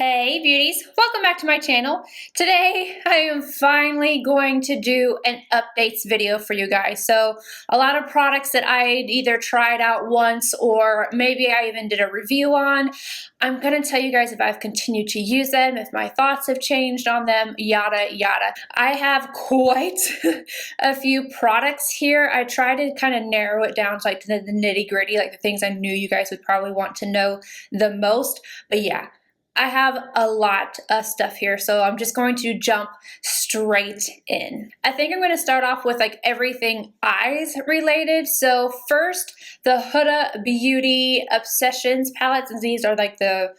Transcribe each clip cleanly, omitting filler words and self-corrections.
Hey beauties, welcome back to my channel. Today I am finally going to do an updates video for you guys. So a lot of products that I either tried out once or maybe I even did a review on, I'm going to tell you guys if I've continued to use them, if my thoughts have changed on them, yada yada. I have quite a few products here. I try to kind of narrow it down to like the nitty gritty, like the things I knew you guys would probably want to know the most. But yeah, I have a lot of stuff here, so I'm just going to jump straight in. I think I'm going to start off with like everything eyes related. So first, the Huda Beauty Obsessions palettes, and these are like the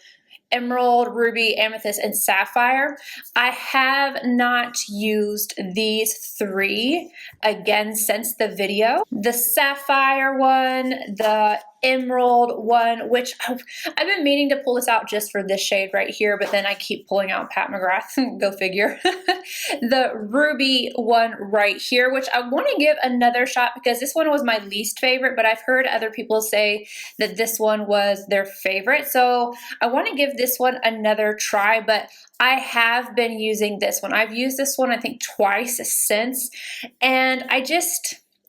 Emerald, Ruby, Amethyst, and Sapphire. I have not used these three again since the video. The Sapphire one, the Emerald one, which I've been meaning to pull this out just for this shade right here, but then I keep pulling out Pat McGrath, go figure. The Ruby one right here, which I want to give another shot because this one was my least favorite, but I've heard other people say that this one was their favorite. So I want to give this one another try, but I have been using this one. I've used this one I think twice since, and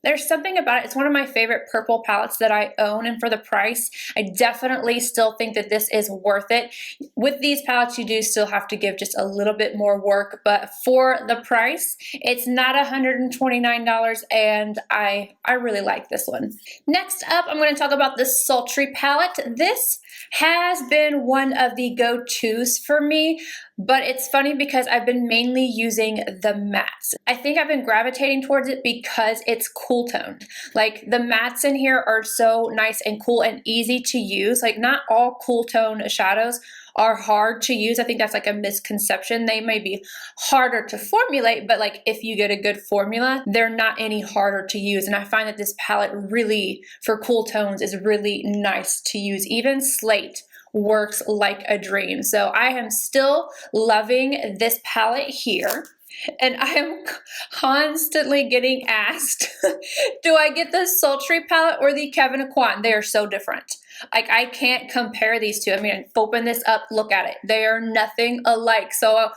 there's something about it. It's one of my favorite purple palettes that I own, and for the price, I definitely still think that this is worth it. With these palettes, you do still have to give just a little bit more work, but for the price, it's not $129, and I really like this one. Next up, I'm going to talk about the Sultry palette. This has been one of the go-tos for me, but it's funny because I've been mainly using the mattes. I think I've been gravitating towards it because it's cool toned. Like the mattes in here are so nice and cool and easy to use. Like not all cool tone shadows are hard to use. I think that's like a misconception. They may be harder to formulate, but like if you get a good formula, they're not any harder to use. And I find that this palette really, for cool tones, is really nice to use. Even Slate works like a dream. So I am still loving this palette here. And I am constantly getting asked, do I get the Sultry palette or the Kevyn Aucion? They are so different. Like I can't compare these two. I mean, open this up, look at it. They are nothing alike. So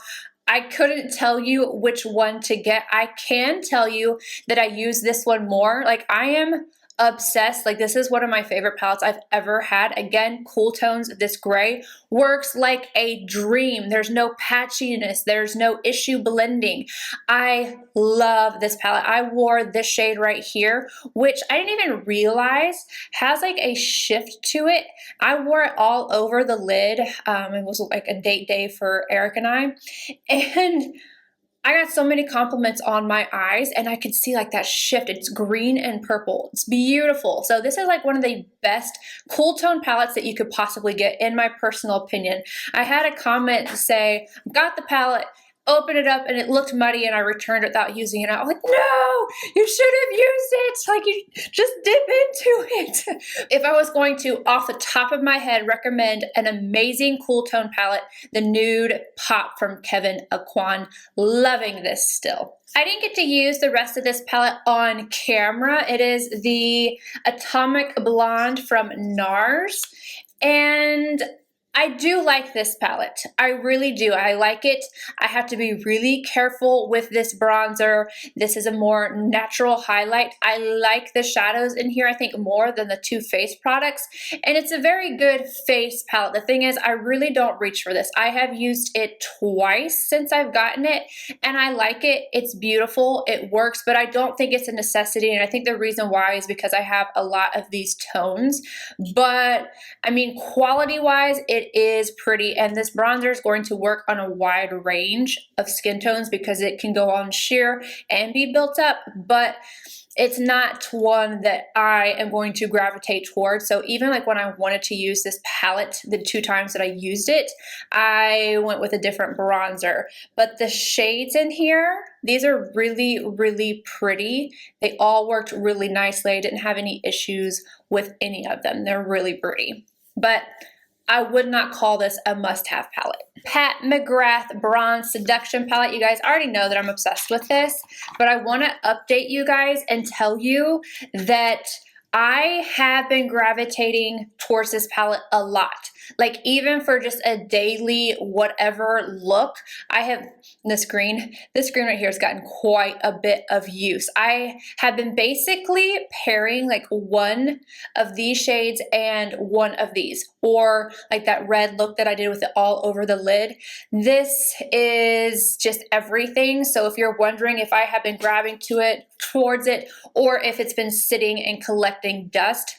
I couldn't tell you which one to get. I can tell you that I use this one more. Like I am obsessed. Like this is one of my favorite palettes I've ever had. Again, cool tones. This gray works like a dream. There's no patchiness. There's no issue blending. I love this palette. I wore this shade right here, which I didn't even realize has like a shift to it. I wore it all over the lid. It was like a date day for Eric and I. And I got so many compliments on my eyes and I could see like that shift. It's green and purple. It's beautiful. So this is like one of the best cool tone palettes that you could possibly get in my personal opinion. I had a comment say, got the palette, opened it up and it looked muddy and I returned it without using it. I was like, no, you should have used it. Like you just dip into it. If I was going to, off the top of my head, recommend an amazing cool tone palette, the Nude Pop from Kevyn Aucion. Loving this still. I didn't get to use the rest of this palette on camera. It is the Atomic Blonde from Nars. And I do like this palette. I really do. I like it. I have to be really careful with this bronzer. This is a more natural highlight. I like the shadows in here, I think, more than the two face products. And it's a very good face palette. The thing is, I really don't reach for this. I have used it twice since I've gotten it, and I like it. It's beautiful. It works, but I don't think it's a necessity. And I think the reason why is because I have a lot of these tones. But I mean, quality-wise, it is pretty, and this bronzer is going to work on a wide range of skin tones because it can go on sheer and be built up, but it's not one that I am going to gravitate towards. So even like when I wanted to use this palette, the two times that I used it, I went with a different bronzer. But the shades in here, these are really, really pretty. They all worked really nicely. I didn't have any issues with any of them. They're really pretty. But I would not call this a must-have palette. Pat McGrath Bronze Seduction palette. You guys already know that I'm obsessed with this, but I want to update you guys and tell you that I have been gravitating towards this palette a lot. Like even for just a daily whatever look, I have this green right here has gotten quite a bit of use. I have been basically pairing like one of these shades and one of these, or like that red look that I did with it all over the lid. This is just everything. So if you're wondering if I have been grabbing towards it, or if it's been sitting and collecting dust,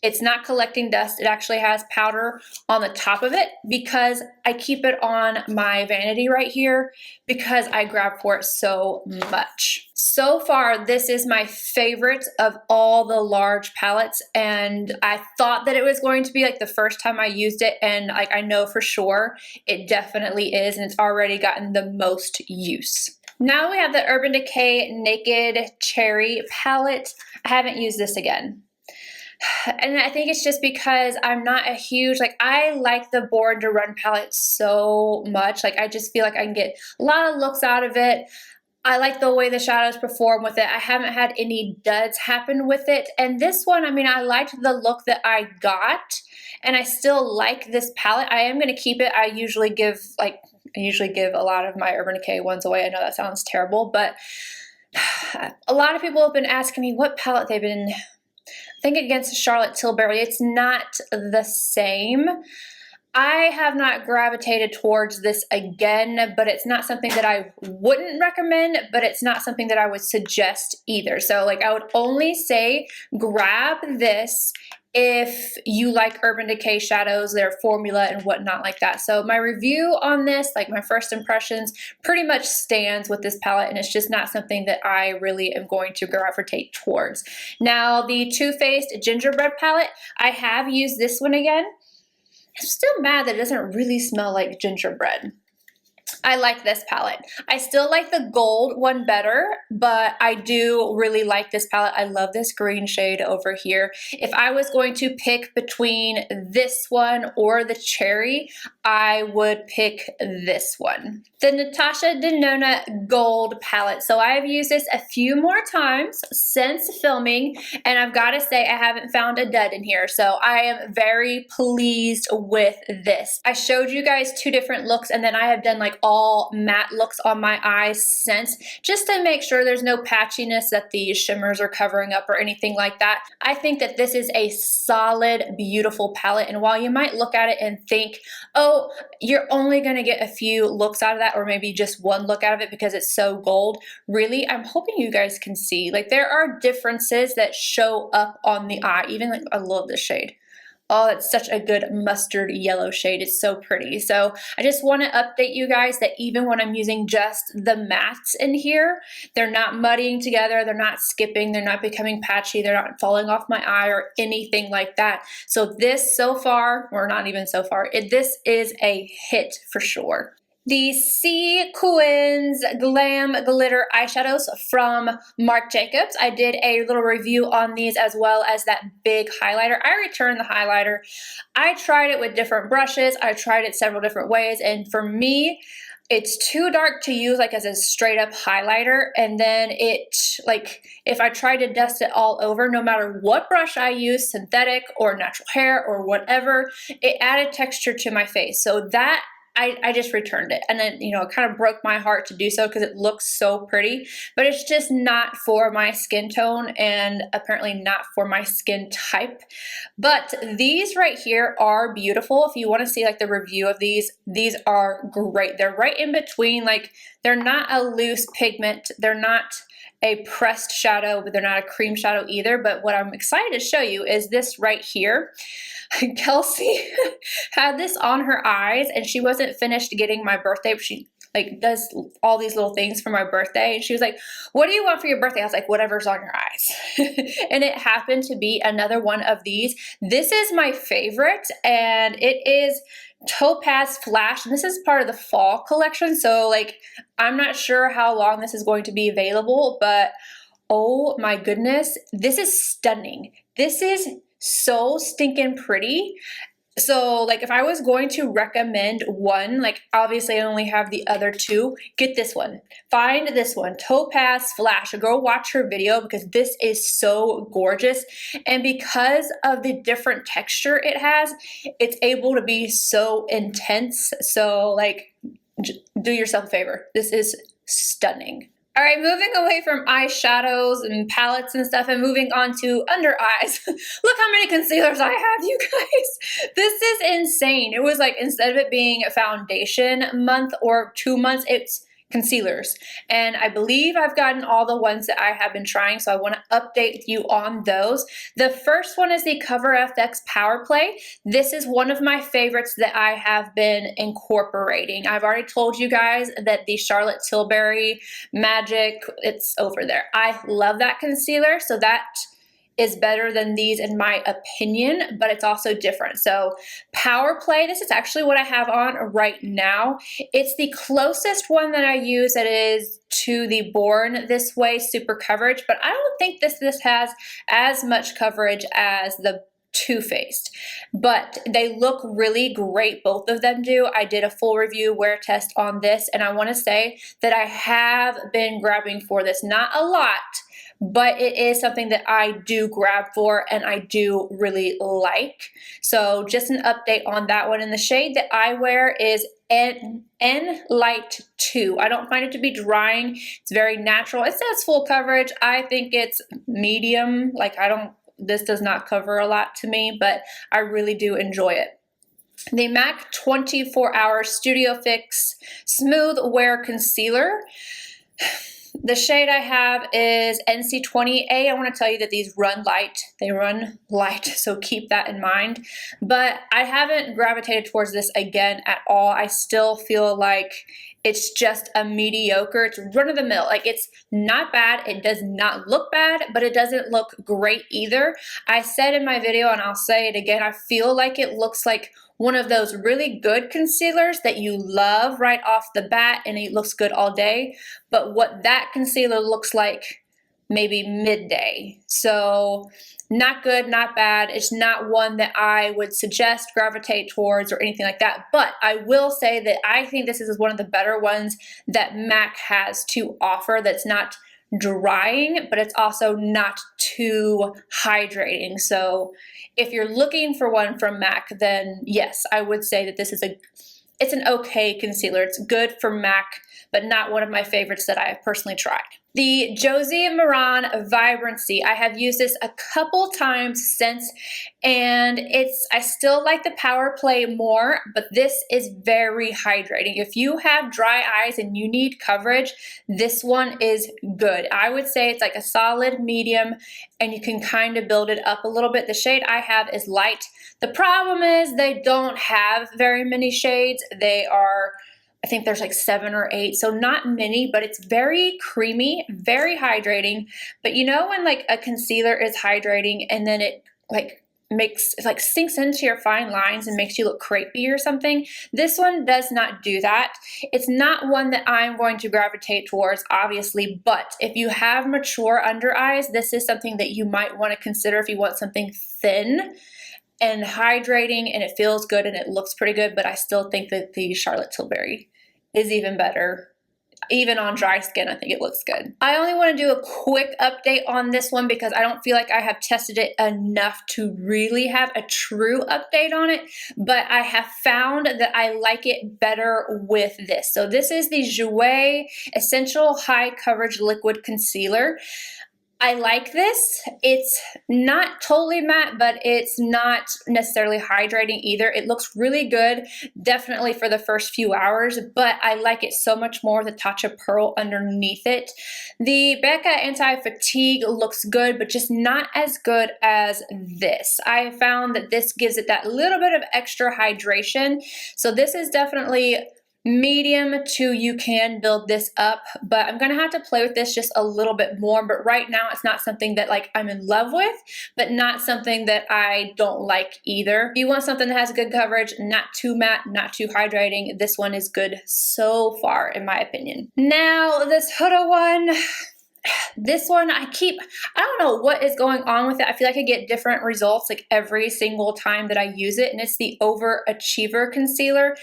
it's not collecting dust. It actually has powder on the top of it because I keep it on my vanity right here because I grab for it so much. So far, this is my favorite of all the large palettes, and I thought that it was going to be like the first time I used it, and like I know for sure it definitely is, and it's already gotten the most use. Now we have the Urban Decay Naked Cherry palette. I haven't used this again. And I think it's just because I'm not a huge, like I like the Born to Run palette so much. Like I just feel like I can get a lot of looks out of it. I like the way the shadows perform with it. I haven't had any duds happen with it. And this one, I mean, I liked the look that I got, and I still like this palette. I am going to keep it. I usually give a lot of my Urban Decay ones away. I know that sounds terrible, but a lot of people have been asking me what palette they've been thinking against Charlotte Tilbury. It's not the same. I have not gravitated towards this again, but it's not something that I wouldn't recommend, but it's not something that I would suggest either. So like I would only say grab this if you like Urban Decay shadows, their formula and whatnot like that. So my review on this, like my first impressions, pretty much stands with this palette, and it's just not something that I really am going to gravitate towards. Now the Too Faced Gingerbread palette, I have used this one again. I'm still mad that it doesn't really smell like gingerbread. I like this palette. I still like the gold one better, but I do really like this palette. I love this green shade over here. If I was going to pick between this one or the cherry, I would pick this one. The Natasha Denona Gold palette. So I have used this a few more times since filming, and I've got to say I haven't found a dud in here. So I am very pleased with this. I showed you guys two different looks, and then I have done like all matte looks on my eyes since, just to make sure there's no patchiness that the shimmers are covering up or anything like that. I think that this is a solid, beautiful palette, and while you might look at it and think, oh, you're only gonna get a few looks out of that, or maybe just one look out of it because it's so gold, really, I'm hoping you guys can see, like there are differences that show up on the eye. Even like, I love this shade. Oh, it's such a good mustard yellow shade. It's so pretty. So I just want to update you guys that even when I'm using just the mattes in here, they're not muddying together, they're not skipping, they're not becoming patchy, they're not falling off my eye or anything like that. So this so far, or not even so far, this is a hit for sure. The See-Quins Glam Glitter Eyeshadows from Marc Jacobs. I did a little review on these as well as that big highlighter. I returned the highlighter. I tried it with different brushes. I tried it several different ways, and for me, it's too dark to use like as a straight up highlighter, and then it, like if I try to dust it all over, no matter what brush I use, synthetic or natural hair or whatever, it added texture to my face. So that I just returned it, and then, you know, it kind of broke my heart to do so because it looks so pretty, but it's just not for my skin tone and apparently not for my skin type. But these right here are beautiful. If you want to see like the review of these are great. They're right in between, like they're not a loose pigment, they're not a pressed shadow, but they're not a cream shadow either. But what I'm excited to show you is this right here. Kelsey had this on her eyes, and she wasn't finished getting my birthday, but she like does all these little things for my birthday, and she was like, what do you want for your birthday? I was like, whatever's on your eyes. And it happened to be another one of these. This is my favorite, and it is Topaz Flash, and this is part of the fall collection, so like I'm not sure how long this is going to be available, but oh my goodness, this is stunning. This is so stinking pretty. So like if I was going to recommend one, like obviously I only have the other two, get this one. Find this one, Topaz Flash. Go watch her video because this is so gorgeous. And because of the different texture it has, it's able to be so intense. So like do yourself a favor. This is stunning. All right, moving away from eyeshadows and palettes and stuff and moving on to under eyes. Look how many concealers I have, you guys. This is insane. It was like, instead of it being a foundation month or 2 months, it's concealers. And I believe I've gotten all the ones that I have been trying, so I want to update you on those. The first one is the Cover FX Power Play. This is one of my favorites that I have been incorporating. I've already told you guys that the Charlotte Tilbury Magic, it's over there. I love that concealer, so that is better than these in my opinion, but it's also different. So Power Play, this is actually what I have on right now. It's the closest one that I use that is to the Born This Way Super Coverage, but I don't think this has as much coverage as the Too Faced, but they look really great. Both of them do. I did a full review wear test on this, and I want to say that I have been grabbing for this. Not a lot, but it is something that I do grab for and I do really like. So just an update on that one. And the shade that I wear is N Light 2. I don't find it to be drying. It's very natural. It says full coverage. I think it's medium. Like this does not cover a lot to me, but I really do enjoy it. The MAC 24 Hour Studio Fix Smooth Wear Concealer. The shade I have is NC20A. I want to tell you that these run light. They run light, so keep that in mind. But I haven't gravitated towards this again at all. I still feel like it's just a mediocre, it's run-of-the-mill. Like, it's not bad, it does not look bad, but it doesn't look great either. I said in my video, and I'll say it again, I feel like it looks like one of those really good concealers that you love right off the bat and it looks good all day, but what that concealer looks like maybe midday. So not good, not bad. It's not one that I would suggest, gravitate towards, or anything like that. But I will say that I think this is one of the better ones that MAC has to offer that's not drying, but it's also not too hydrating. So if you're looking for one from MAC, then yes, I would say that this is it's an okay concealer. It's good for MAC, but not one of my favorites that I have personally tried. The Josie Maran Vibrancy. I have used this a couple times since, and I still like the Power Play more, but this is very hydrating. If you have dry eyes and you need coverage, this one is good. I would say it's like a solid medium, and you can kind of build it up a little bit. The shade I have is light. The problem is they don't have very many shades. They are, I think there's like 7 or 8, so not many, but it's very creamy, very hydrating. But you know when like a concealer is hydrating and then it sinks into your fine lines and makes you look crepey or something? This one does not do that. It's not one that I'm going to gravitate towards, obviously, but if you have mature under eyes, this is something that you might want to consider if you want something thin and hydrating and it feels good and it looks pretty good, but I still think that the Charlotte Tilbury is even better. Even on dry skin, I think it looks good. I only want to do a quick update on this one because I don't feel like I have tested it enough to really have a true update on it, but I have found that I like it better with this. So this is the Jouer Essential High Coverage Liquid Concealer. I like this. It's not totally matte, but it's not necessarily hydrating either. It looks really good, definitely for the first few hours, but I like it so much more with a touch of pearl underneath it. The Becca Anti-Fatigue looks good, but just not as good as this. I found that this gives it that little bit of extra hydration. So this is definitely medium to, you can build this up, but I'm gonna have to play with this just a little bit more. But right now it's not something that like I'm in love with, but not something that I don't like either. If you want something that has good coverage, not too matte, not too hydrating, this one is good so far in my opinion. Now this Huda one, This one, I don't know what is going on with it. I feel like I get different results like every single time that I use it, and it's the Overachiever concealer.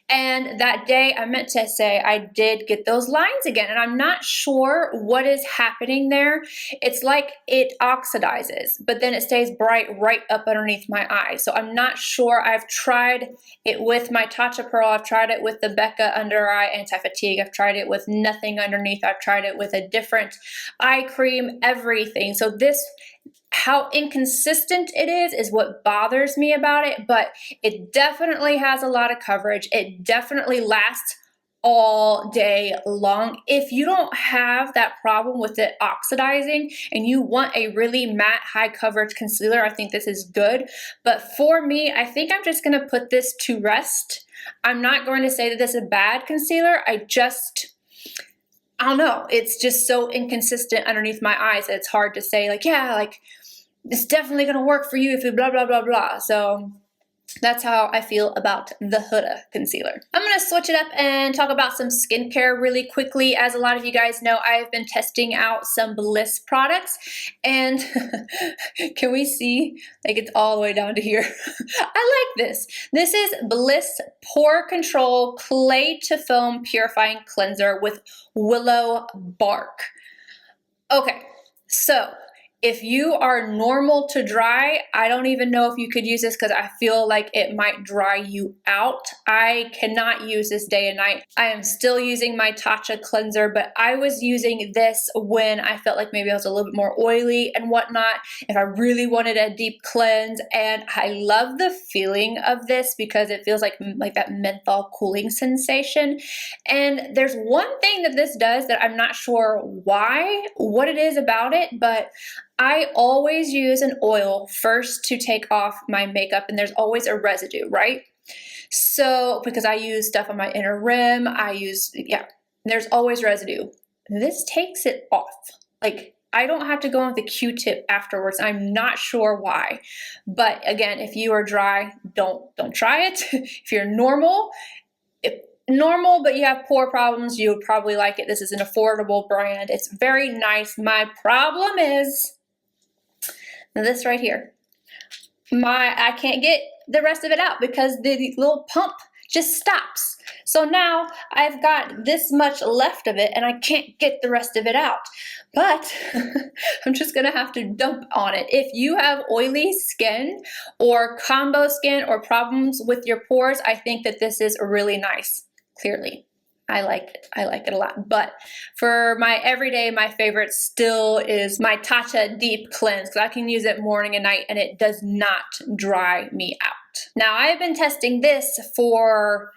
And that day I meant to say I did get those lines again, and I'm not sure what is happening there. It's like it oxidizes, but then it stays bright right up underneath my eye. So I'm not sure. I've tried it with my Tatcha Pearl. I've tried it with the Becca Under Eye Anti-Fatigue. I've tried it with nothing underneath. I've tried it with a different eye cream, everything. So this, how inconsistent it is what bothers me about it, but it definitely has a lot of coverage. It definitely lasts all day long. If you don't have that problem with it oxidizing and you want a really matte high coverage concealer, I think this is good. But for me, I think I'm just gonna put this to rest. I'm not going to say that this is a bad concealer. I don't know, it's just so inconsistent underneath my eyes that it's hard to say like, yeah, like it's definitely gonna work for you if you blah, blah, blah, blah. So that's how I feel about the Huda concealer. I'm gonna switch it up and talk about some skincare really quickly. As a lot of you guys know, I've been testing out some Bliss products, and can we see, like it's all the way down to here. I like this. This is Bliss Pore Control Clay to Foam Purifying Cleanser with Willow Bark. Okay, so if you are normal to dry, I don't even know if you could use this because I feel like it might dry you out. I cannot use this day and night. I am still using my Tatcha cleanser, but I was using this when I felt like maybe I was a little bit more oily and whatnot, if I really wanted a deep cleanse. And I love the feeling of this because it feels like that menthol cooling sensation. And there's one thing that this does that I'm not sure what it is about it, but I always use an oil first to take off my makeup, and there's always a residue, right? So, because I use stuff on my inner rim, there's always residue. This takes it off. Like, I don't have to go with the Q-tip afterwards. I'm not sure why. But again, if you are dry, don't try it. If you're normal, but you have pore problems, you would probably like it. This is an affordable brand. It's very nice. My problem is this right here. I can't get the rest of it out because the little pump just stops. So now I've got this much left of it and I can't get the rest of it out. But I'm just gonna have to dump on it. If you have oily skin or combo skin or problems with your pores, I think that this is really nice. Clearly, I like it. I like it a lot. But for my everyday, my favorite still is my Tatcha Deep Cleanse because I can use it morning and night and it does not dry me out. Now, I've been testing this for,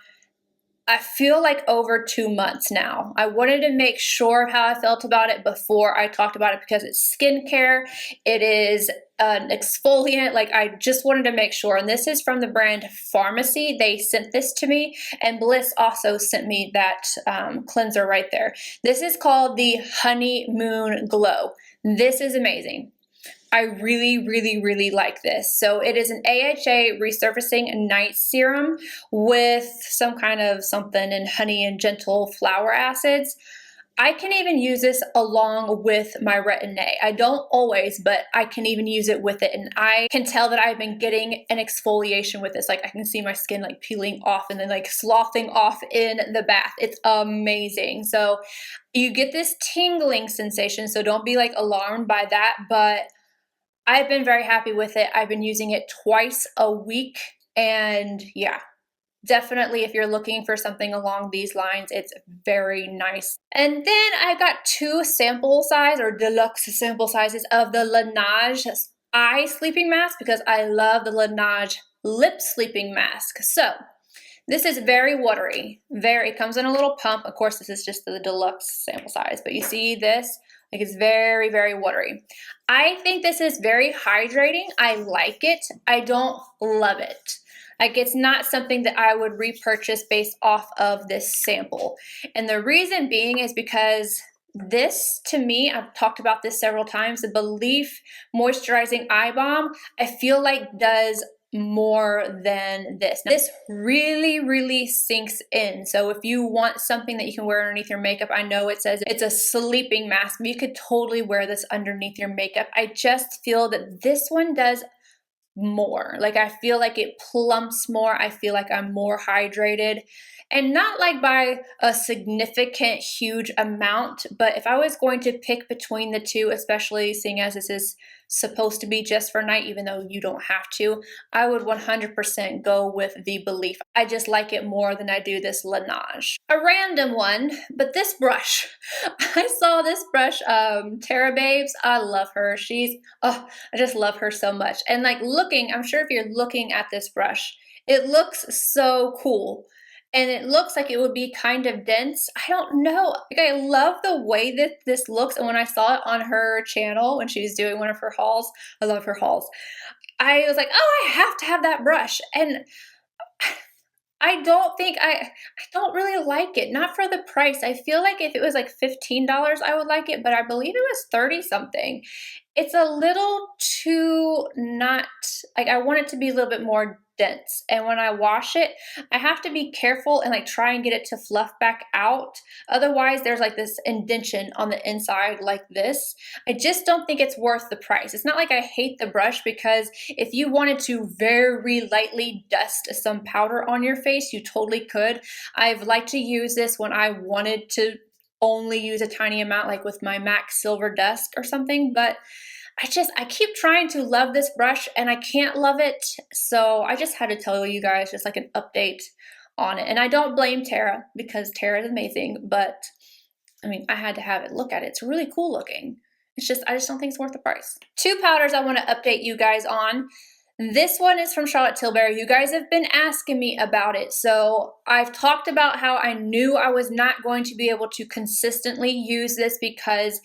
I feel like over 2 months now. I wanted to make sure of how I felt about it before I talked about it because it's skincare. It is an exfoliant. Like, I just wanted to make sure. And this is from the brand Pharmacy. They sent this to me, and Bliss also sent me that cleanser right there. This is called the Honeymoon Glow. This is amazing. I really, really, really like this. So it is an AHA resurfacing night serum with some kind of something in honey and gentle flower acids. I can even use this along with my Retin-A. I don't always, but I can even use it with it. And I can tell that I've been getting an exfoliation with this. Like, I can see my skin like peeling off and then like sloughing off in the bath. It's amazing. So you get this tingling sensation. So don't be like alarmed by that. But I've been very happy with it. I've been using it twice a week. And yeah, definitely if you're looking for something along these lines, it's very nice. And then I got 2 sample size or deluxe sample sizes of the Laneige eye sleeping mask because I love the Laneige lip sleeping mask. So this is very watery. It comes in a little pump. Of course, this is just the deluxe sample size, but you see this? Like, it's very, very watery. I think this is very hydrating. I like it. I don't love it. Like, it's not something that I would repurchase based off of this sample. And the reason being is because this, to me, I've talked about this several times, the Belif Moisturizing Eye Balm, I feel like does more than this. Now, this really sinks in. So if you want something that you can wear underneath your makeup, I know it says it's a sleeping mask, but you could totally wear this underneath your makeup. I just feel that this one does more. Like, I feel like it plumps more. I feel like I'm more hydrated, and not like by a significant huge amount, but if I was going to pick between the two, especially seeing as this is supposed to be just for night, even though you don't have to, I would 100% go with the Belif. I just like it more than I do this Laneige. A random one, but this brush. I saw this brush, Tara Babes. I love her. I just love her so much. And like looking, I'm sure if you're looking at this brush, it looks so cool. And it looks like it would be kind of dense. I don't know. Like, I love the way that this looks. And when I saw it on her channel, when she was doing one of her hauls, I love her hauls, I was like, oh, I have to have that brush. And I don't really like it. Not for the price. I feel like if it was like $15, I would like it, but I believe it was 30 something. It's a little too not, like, I want it to be a little bit more dense. And when I wash it, I have to be careful and like try and get it to fluff back out. Otherwise, there's like this indentation on the inside like this. I just don't think it's worth the price. It's not like I hate the brush, because if you wanted to very lightly dust some powder on your face, you totally could. I've liked to use this when I wanted to only use a tiny amount, like with my MAC Silver Dust or something, but I keep trying to love this brush and I can't love it. So I just had to tell you guys just like an update on it. And I don't blame Tara, because Tara is amazing, but I mean, I had to have it. Look at it. It's really cool looking. I just don't think it's worth the price. Two powders I want to update you guys on. This one is from Charlotte Tilbury. You guys have been asking me about it. So I've talked about how I knew I was not going to be able to consistently use this because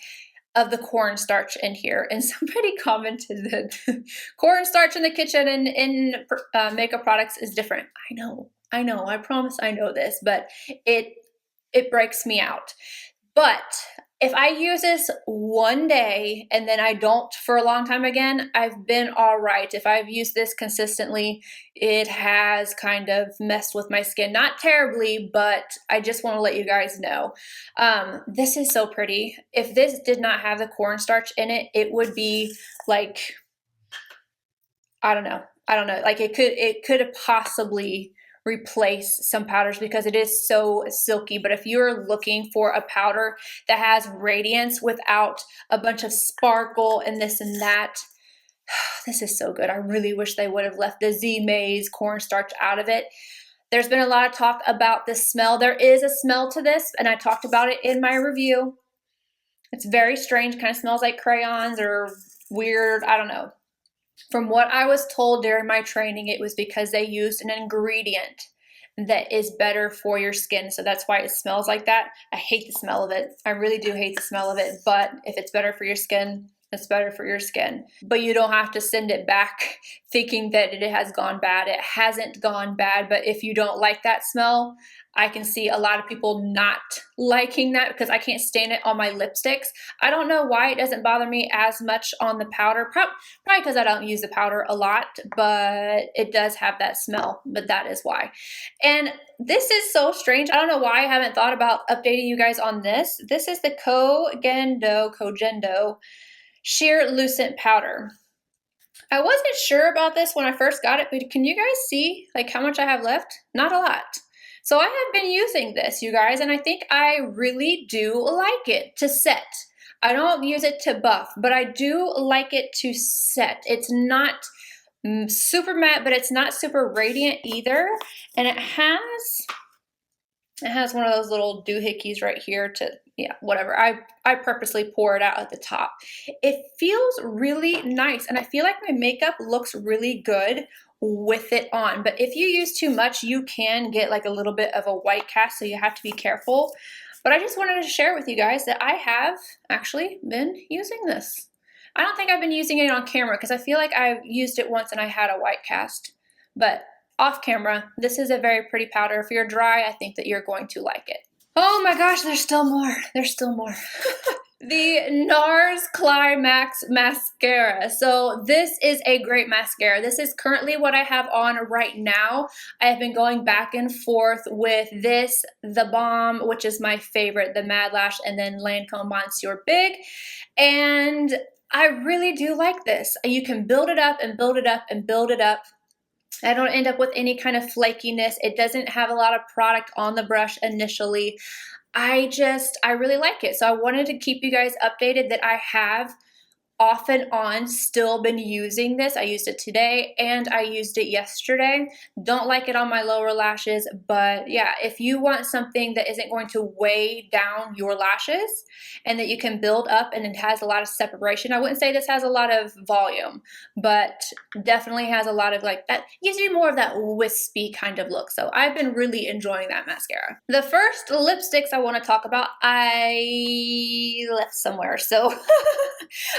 of the cornstarch in here. And somebody commented that cornstarch in the kitchen and in makeup products is different. I know, I promise I know this, but it breaks me out. But if I use this one day and then I don't for a long time again, I've been all right. If I've used this consistently, it has kind of messed with my skin. Not terribly, but I just want to let you guys know. This is so pretty. If this did not have the cornstarch in it, it would be like, I don't know. Like, it could have possibly replace some powders because it is so silky. But if you're looking for a powder that has radiance without a bunch of sparkle and this and that, this is so good. I really wish they would have left the Z-Maze cornstarch out of it. There's been a lot of talk about the smell. There is a smell to this, and I talked about it in my review. It's very strange, kind of smells like crayons or weird, I don't know. From what I was told during my training, it was because they used an ingredient that is better for your skin. So that's why it smells like that. I hate the smell of it. I really do hate the smell of it. But if it's better for your skin, it's better for your skin. But you don't have to send it back thinking that it has gone bad. It hasn't gone bad. But if you don't like that smell, I can see a lot of people not liking that because I can't stand it on my lipsticks. I don't know why it doesn't bother me as much on the powder. Probably because I don't use the powder a lot, but it does have that smell, but that is why. And this is so strange. I don't know why I haven't thought about updating you guys on this. This is the Kogendo Sheer Lucent Powder. I wasn't sure about this when I first got it, but can you guys see like how much I have left? Not a lot. So I have been using this, you guys, and I think I really do like it to set. I don't use it to buff, but I do like it to set. It's not super matte, but it's not super radiant either. And it has one of those little doohickeys right here to, yeah, whatever. I purposely pour it out at the top. It feels really nice, and I feel like my makeup looks really good with it on. But if you use too much, you can get like a little bit of a white cast, so you have to be careful. But I just wanted to share with you guys that I have actually been using this. I don't think I've been using it on camera because I feel like I used it once and I had a white cast. But off camera, this is a very pretty powder. If you're dry, I think that you're going to like it. Oh my gosh, there's still more. There's still more. The Nars Climax Mascara. So this is a great mascara. This is currently what I have on right now. I have been going back and forth with this, The Bomb, which is my favorite, the Mad Lash, and then Lancome Monsieur Big. And I really do like this. You can build it up and build it up and build it up. I don't end up with any kind of flakiness. It doesn't have a lot of product on the brush initially. I really like it. So I wanted to keep you guys updated that I have off and on still been using this. I used it today and I used it yesterday. Don't like it on my lower lashes, but yeah, if you want something that isn't going to weigh down your lashes and that you can build up and it has a lot of separation, I wouldn't say this has a lot of volume, but definitely has a lot of like that, gives you more of that wispy kind of look. So I've been really enjoying that mascara. The first lipsticks I want to talk about, I left somewhere, so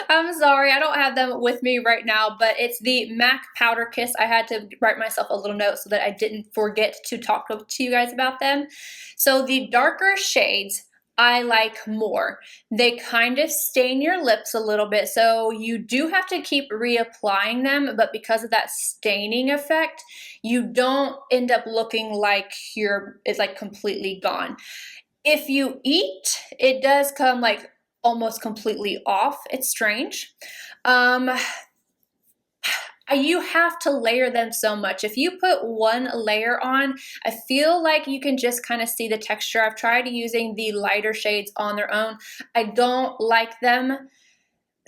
I'm sorry, I don't have them with me right now, but it's the MAC Powder Kiss. I had to write myself a little note so that I didn't forget to talk to you guys about them. So the darker shades I like more. They kind of stain your lips a little bit, so you do have to keep reapplying them, but because of that staining effect, you don't end up looking like it's like completely gone. If you eat, it does come like almost completely off. It's strange. You have to layer them so much. If you put one layer on, I feel like you can just kind of see the texture. I've tried using the lighter shades on their own. I don't like them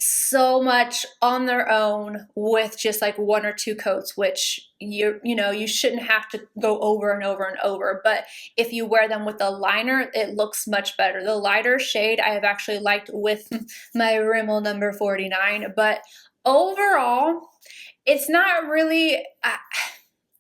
so much on their own with just like one or two coats, which you shouldn't have to go over and over and over. But if you wear them with a liner, it looks much better. The lighter shade I have actually liked with my Rimmel number 49, but overall, it's not really,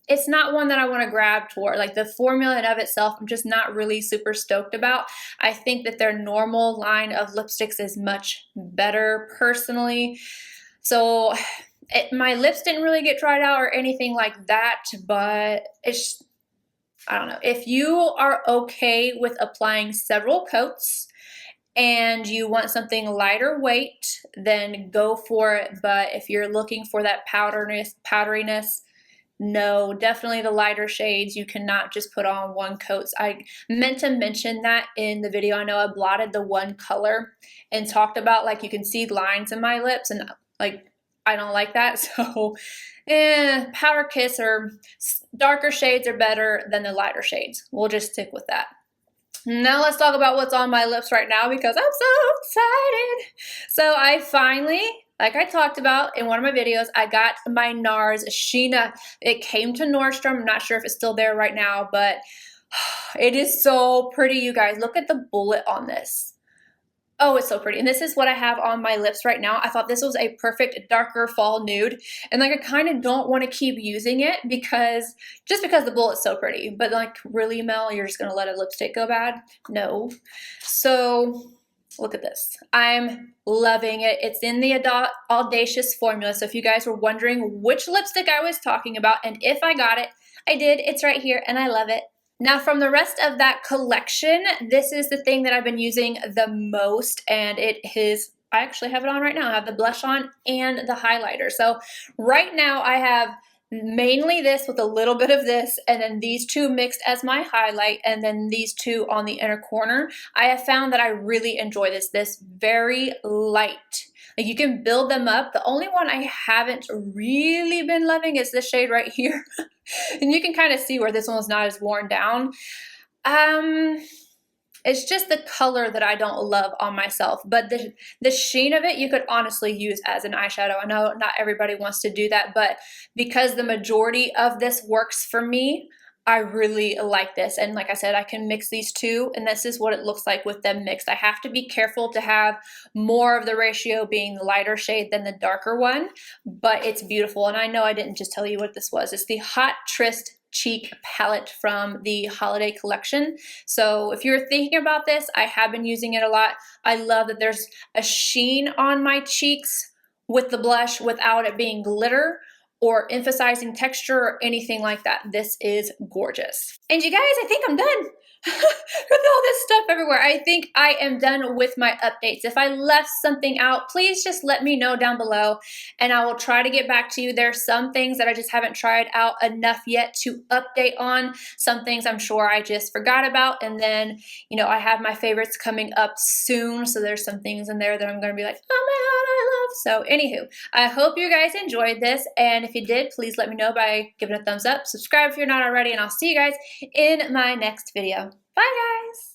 it's not one that I want to grab toward. Like the formula in of itself, I'm just not really super stoked about. I think that their normal line of lipsticks is much better personally. So my lips didn't really get dried out or anything like that, but I don't know. If you are okay with applying several coats and you want something lighter weight, then go for it. But if you're looking for that powderiness, no, definitely the lighter shades. You cannot just put on one coat. I meant to mention that in the video. I know I blotted the one color and talked about like you can see lines in my lips and like I don't like that. So Powder Kiss or darker shades are better than the lighter shades. We'll just stick with that. Now let's talk about what's on my lips right now because I'm so excited. So I finally, like I talked about in one of my videos, I got my Nars Sheena. It came to Nordstrom. I'm not sure if it's still there right now, but it is so pretty, you guys. Look at the bullet on this. Oh, it's so pretty. And this is what I have on my lips right now. I thought this was a perfect darker fall nude. And like I kind of don't want to keep using it because the bullet's so pretty. But like really, Mel, you're just going to let a lipstick go bad? No. So look at this. I'm loving it. It's in the Audacious formula. So if you guys were wondering which lipstick I was talking about and if I got it, I did. It's right here and I love it. Now from the rest of that collection, this is the thing that I've been using the most, and it is, I actually have it on right now. I have the blush on and the highlighter. So right now I have mainly this with a little bit of this, and then these two mixed as my highlight, and then these two on the inner corner. I have found that I really enjoy this very light. Like you can build them up. The only one I haven't really been loving is this shade right here. And you can kind of see where this one's not as worn down. It's just the color that I don't love on myself, but the sheen of it you could honestly use as an eyeshadow. I know not everybody wants to do that, but because the majority of this works for me, I really like this. And like I said, I can mix these two, and this is what it looks like with them mixed. I have to be careful to have more of the ratio being the lighter shade than the darker one, but it's beautiful. And I know I didn't just tell you what this was. It's the Hot Tryst Cheek palette from the holiday collection. So if you're thinking about this, I have been using it a lot. I love that there's a sheen on my cheeks with the blush without it being glitter, or emphasizing texture or anything like that. This is gorgeous. And you guys, I think I'm done. With all this stuff everywhere. I think I am done with my updates. If I left something out, please just let me know down below and I will try to get back to you. There are some things that I just haven't tried out enough yet to update on. Some things I'm sure I just forgot about. And then, you know, I have my favorites coming up soon. So there's some things in there that I'm going to be like, oh my God, I love. So anywho, I hope you guys enjoyed this. And if you did, please let me know by giving a thumbs up, subscribe if you're not already, and I'll see you guys in my next video. Bye guys!